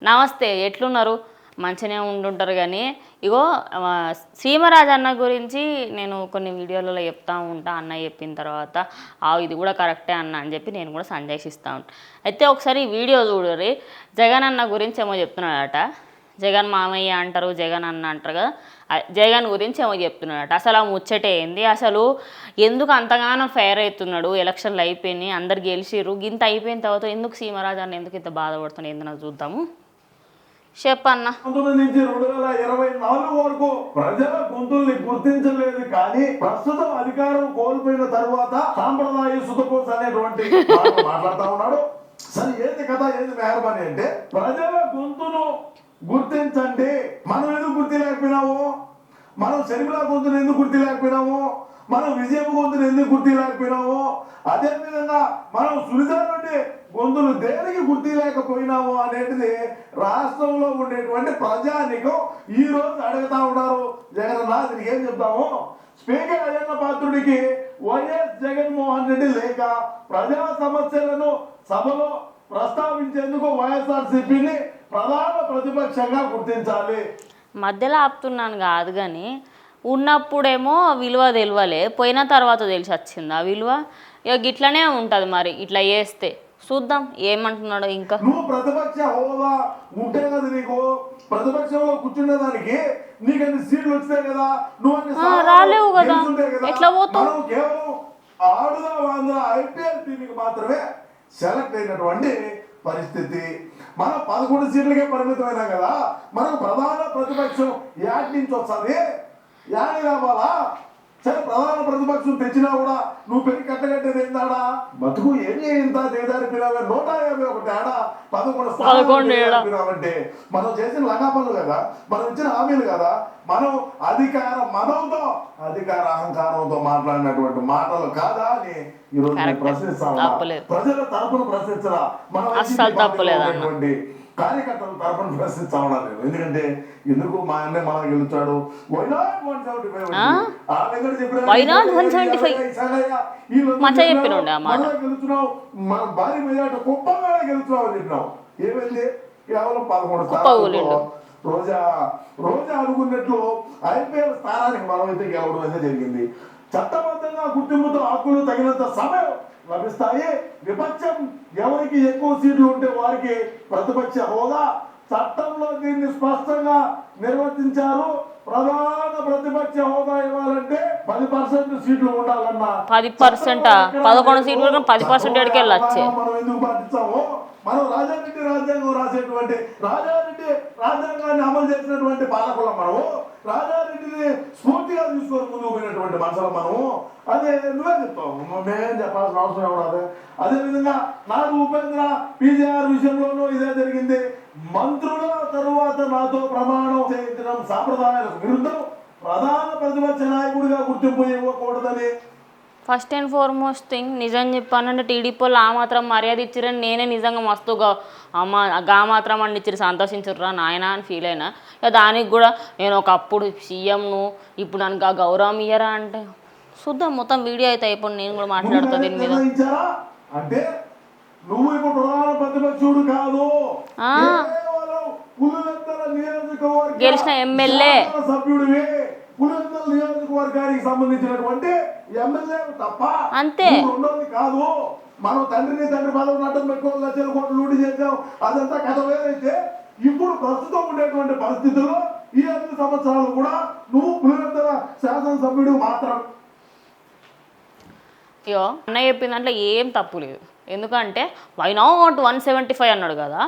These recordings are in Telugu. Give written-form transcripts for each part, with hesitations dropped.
నమస్తే, ఎట్లున్నారు? మంచిగానే ఉంటుంటారు కానీ ఇగో సీమరాజ్ అన్న గురించి నేను కొన్ని వీడియోలలో చెప్తా ఉంటా. అన్న చెప్పిన తర్వాత ఇది కూడా కరెక్టే అన్న అని చెప్పి నేను కూడా సందేశిస్తూ ఉంటాను. అయితే ఒకసారి ఈ వీడియో చూడరి. జగన్ అన్న గురించి ఏమో చెప్తున్నాడట. జగన్ మామయ్య అంటారు, జగన్ అన్న అంటారు కదా, జగన్ గురించి ఏమో చెప్తున్నాడట. అసలు ఆ ముచ్చటే ఏంది? అసలు ఎందుకు అంతగానో ఫైర్ అవుతున్నాడు? ఎలక్షన్లు అయిపోయినాయి, అందరు గెలిచిర్రు, ఇంత అయిపోయిన తర్వాత ఎందుకు సీమరాజ్ అన్న ఎందుకు ఇంత బాధపడుతున్నాడు? ఏందో నాకు చూద్దాము. చెప్పన్నా. 19 నుంచి 2024 వరకు ప్రజల గొంతుల్ని గుర్తించలేదు, కానీ ప్రస్తుతం అధికారం కోల్పోయిన తరువాత సాంప్రదాయ సుతకోస అనేటువంటి మాట్లాడుతా ఉన్నాడు. సరే ఏంది కథ, ఏంది మెహర్బానీ అంటే ప్రజల గొంతును గుర్తించండి. మనం ఎందుకు గుర్తిలేకపోయినాము? మనం షర్మిలా గొంతును ఎందుకు గుర్తిలేకపోయినాము? మనం విజయమ్మ గొంతును ఎందుకు గుర్తిలేకపోయినాము? అదేవిధంగా మనం సునీత నుండి గొంతులు దేనికి గుర్తిలేకపోయినాము అనేది రాష్ట్రంలో ఉండేటువంటి ప్రజానికం ఈ రోజు అడుగుతా ఉన్నారు. జగన్ దీనికి ఏం చెప్తాము? స్పీకర్ అయ్యన్న పాత్రుడికి వైఎస్ జగన్మోహన్ రెడ్డి లేక ప్రజా సమస్యలను సభలో ప్రస్తావించేందుకు వైఎస్ఆర్సీపీని ప్రధాన ప్రతిపక్షంగా గుర్తించాలి. మధ్యలో ఆపుతున్నాను కాదు, కానీ ఉన్నప్పుడేమో విలువ తెలియలే, పోయిన తర్వాత తెలిసి వచ్చింది ఆ విలువ. ఇక గిట్లనే ఉంటుంది మరి, ఇట్లా చేస్తే చూద్దాం ఏమంటున్నాడు. ఇంకా నువ్వు ప్రతిపక్ష హోదా ఉంటే కదా, నీకు ప్రతిపక్షంలో కూర్చునేదానికి నీకు అన్ని సీట్లు వస్తాయి కదా, నువ్వు రాలేవు కదా, ఎట్లా పోతావు? కేవలం ఆడుదాం ఆంధ్ర ఐపీఎల్ టీవీకి మాత్రమే సెలెక్ట్ అయినటువంటి పరిస్థితి. మనం 11 సీట్లకే పరిమితమైనా కదా, మనకు ప్రధాన ప్రతిపక్షం యాడ్ నుంచి వస్తుంది, యాడ్ కావాలా? సరే ప్రధాన ప్రతిపక్షం తెచ్చినా కూడా నువ్వు పెళ్లి కట్టగట్టేది ఏందాడా? బతుకు ఏమి ఇంత దేదారిపోయినావే, 151 ఏడా 11 మనం చేసిన లంగా పనులు కదా, మనం ఇచ్చిన హామీలు కదా, మనం మనంతో అధికార అహంకారంతో మాట్లాడినటువంటి మాటలు కాదా అని ఈరోజు ప్రశ్నిస్తాం. ప్రజల తరపున ప్రశ్నించరా, మనం కార్యకర్తల తరపున ప్రశ్నిస్తా ఉన్నాను. ఎందుకంటే ఎందుకు మా అన్న మనం గెలుచాడు, గెలుచున్నావు, మన భారీ మెజార్టీ కుప్పంగానే గెలుచున్నావు అని చెప్పినావు. ఏమైంది? కేవలం 11 రోజా అనుకున్నట్లు ఐపీఎల్ స్థానానికి మనమైతే గెలవడం అయితే జరిగింది. చట్టబద్ధంగా గుర్తింపుతో హక్కులు తగినంత సమయం లభిస్తాయి. విపక్షం ఎవరికి ఎక్కువ సీట్లు ఉంటే వారికి ప్రతిపక్ష హోదా. చట్టంలో దీన్ని స్పష్టంగా నిర్వర్తించారు. ప్రధాన ప్రతిపక్ష హోదా ఇవ్వాలంటే 10% సీట్లు ఉండాలన్నా 10%, 11 సీట్లు 10% వెళ్ళొచ్చే. మనం ఎందుకు పాటించాము? మనం రాజారెడ్డి రాజ్యాంగం రాసేటువంటి రాజ్యాంగాన్ని అమలు చేసినటువంటి పాలకులం మనము. రాజారెడ్డిని స్ఫూర్తిగా తీసుకొని ముందుకు పోయినటువంటి మనుషులు మనము. అదే నువ్వే చెప్తావు, మేమేం చెప్పాల్సిన అవసరం ఉండదు. అదేవిధంగా నాడు ఉపేంద్ర పీజీఆర్ విషయంలోనూ ఇదే జరిగింది. మంత్రుల తరువాత నాతో ప్రమాణం చేయించడం సాంప్రదాయాలకు విరుద్ధం, ప్రధాన ప్రతిపక్ష నాయకుడిగా గుర్తింపు ఇవ్వకూడదని. ఫస్ట్ అండ్ ఫార్మోస్ట్ థింగ్, నిజం చెప్పానంటే టీడీపీలో ఆ మాత్రం మర్యాద ఇచ్చిరని నేనే నిజంగా మస్తుగా మాత్రం అని ఇచ్చి సంతోషించుర్రా నాయన అని ఫీల్ అయినా. ఇక దానికి కూడా నేను ఒకప్పుడు సీఎంను, ఇప్పుడు నన్ను గౌరవం ఇయ్యరా అంటే చూద్దాం. మొత్తం వీడియో అయితే అయిపోయి నేను కూడా మాట్లాడుతా దీని మీద. అంటే నువ్వు ఇప్పుడు ప్రధాన ప్రతిపక్షుడు కాదు, గెలిచిన ఎమ్మెల్యే సభ్యుడివి, పులివెందుల నియోజకవర్గానికి సంబంధించినటువంటి ఎమ్మెల్యే తప్ప అంతే ఉండదు కాదు. మనం తండ్రి పదవి నడ్డం పెట్టుకోవాలి, లక్షల కోట్లు లూటి చేసాం, అదంతా కథ వేరైతే ఇప్పుడు ప్రస్తుతం ఉండేటువంటి పరిస్థితుల్లో ఈ 5 సంవత్సరాలు కూడా నువ్వు పులివెందుల శాసనసభ్యుడు మాత్రం. అయ్యో అన్న చెప్పిన దాంట్లో ఏం తప్పు లేదు. ఎందుకంటే వై నాట్ 175 అన్నాడు కదా.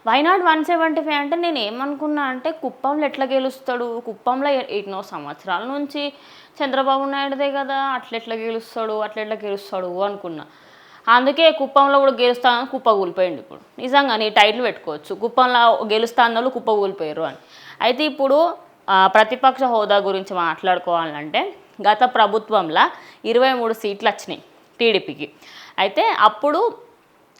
వై నాట్ 175 అంటే నేను ఏమనుకున్నా అంటే కుప్పంలో ఎట్లా గెలుస్తాడు, కుప్పంలో 8 సంవత్సరాల నుంచి చంద్రబాబు నాయుడుదే కదా, అట్లెట్లా గెలుస్తాడు అనుకున్నా. అందుకే కుప్పంలో కూడా గెలుస్తానని కుప్ప కూలిపోయింది. ఇప్పుడు నిజంగా నీ టైటిల్ పెట్టుకోవచ్చు, కుప్పంలో గెలుస్తాన్న వాళ్ళు కుప్ప కూలిపోయారు అని. అయితే ఇప్పుడు ప్రతిపక్ష హోదా గురించి మాట్లాడుకోవాలంటే గత ప్రభుత్వంలో 23 సీట్లు వచ్చినాయి టీడీపీకి. అయితే అప్పుడు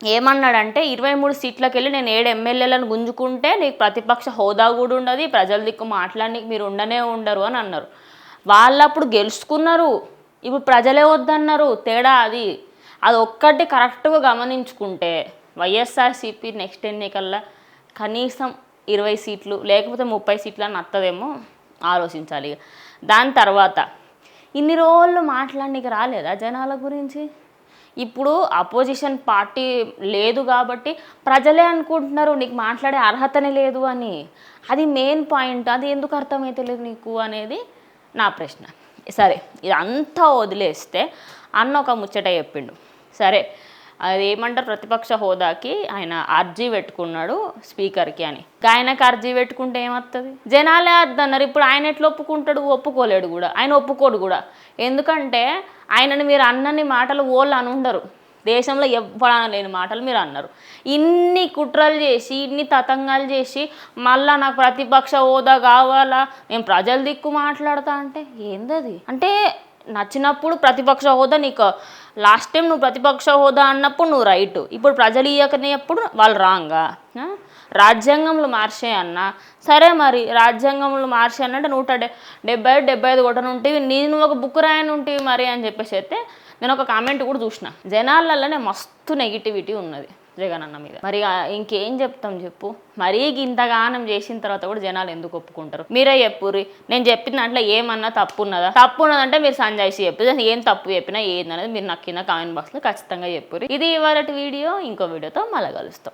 ఏమన్నాడంటే 23 సీట్లకు వెళ్ళి నేను 7 ఎమ్మెల్యేలను గుంజుకుంటే నీకు ప్రతిపక్ష హోదా కూడా ఉండదు, ప్రజల దిక్కు మాట్లాడడానికి మీరు ఉండరు అని అన్నారు. వాళ్ళప్పుడు గెలుచుకున్నారు, ఇప్పుడు ప్రజలే వద్దన్నారు. తేడా అది ఒక్కటి కరెక్ట్గా గమనించుకుంటే వైఎస్ఆర్సీపీ నెక్స్ట్ ఎన్నికల్లో కనీసం 20 సీట్లు లేకపోతే 30 సీట్లు అని వస్తుందేమో ఆలోచించాలి. దాని తర్వాత ఇన్ని రోజులు మాట్లాడడానికి రాలేదా జనాల గురించి? ఇప్పుడు అపోజిషన్ పార్టీ లేదు కాబట్టి ప్రజలే అనుకుంటున్నారు నీకు మాట్లాడే అర్హతనే లేదు అని. అది మెయిన్ పాయింట్. అది ఎందుకు అర్థమైతే లేదు నీకు అనేది నా ప్రశ్న. సరే, ఇదంతా వదిలేస్తే అన్న ఒక ముచ్చట చెప్పిండు. సరే, అది ఏమంటారు, ప్రతిపక్ష హోదాకి ఆయన అర్జీ పెట్టుకున్నాడు స్పీకర్కి అని. ఆయనకు అర్జీ పెట్టుకుంటే ఏమవుతుంది? జనాలే అద్దన్నారు. ఇప్పుడు ఆయన ఎట్లా ఒప్పుకుంటాడు? ఒప్పుకోలేడు కూడా, ఆయన ఒప్పుకోడు కూడా. ఎందుకంటే ఆయనని మీరు అన్నన్ని మాటలు ఓళ్ళు అని ఉండరు. దేశంలో ఎవ్వడన లేని మాటలు మీరు అన్నారు. ఇన్ని కుట్రలు చేసి ఇన్ని తతంగాలు చేసి మళ్ళా నాకు ప్రతిపక్ష హోదా కావాలా, నేను ప్రజల దిక్కు మాట్లాడతా అంటే ఏందది? అంటే నచ్చినప్పుడు ప్రతిపక్ష హోదా నీకు లాస్ట్ టైం నువ్వు ప్రతిపక్ష హోదా అన్నప్పుడు నువ్వు రైటు, ఇప్పుడు ప్రజలు ఇయ్యకనేప్పుడు వాళ్ళు రాంగా? రాజ్యాంగంలో మార్చే అన్న సరే, మరి రాజ్యాంగంలో మార్చే అన్నట్టు 175 కొట్టనుంటివి, నేను ఒక బుక్ రాయని ఉంటివి మరి అని చెప్పేసి అయితే నేను ఒక కామెంట్ కూడా చూసిన. జనాలలోనే మస్తు నెగిటివిటీ ఉన్నది జగన్ అన్న మీద. మరి ఇంకేం చెప్తాం చెప్పు? మరీ ఇంతగానం చేసిన తర్వాత కూడా జనాలు ఎందుకు ఒప్పుకుంటారు? మీరే చెప్పుర్రి. నేను చెప్పిన దాంట్లో ఏమన్నా తప్పు ఉన్నదంటే మీరు సంజాయిషి చెప్పు. ఏం తప్పు చెప్పినా ఏందనేది మీరు నాకు కింద కామెంట్ బాక్స్లో ఖచ్చితంగా చెప్పుర్రి. ఇది ఇవాళ వీడియో. ఇంకో వీడియోతో మళ్ళీ కలుస్తాం.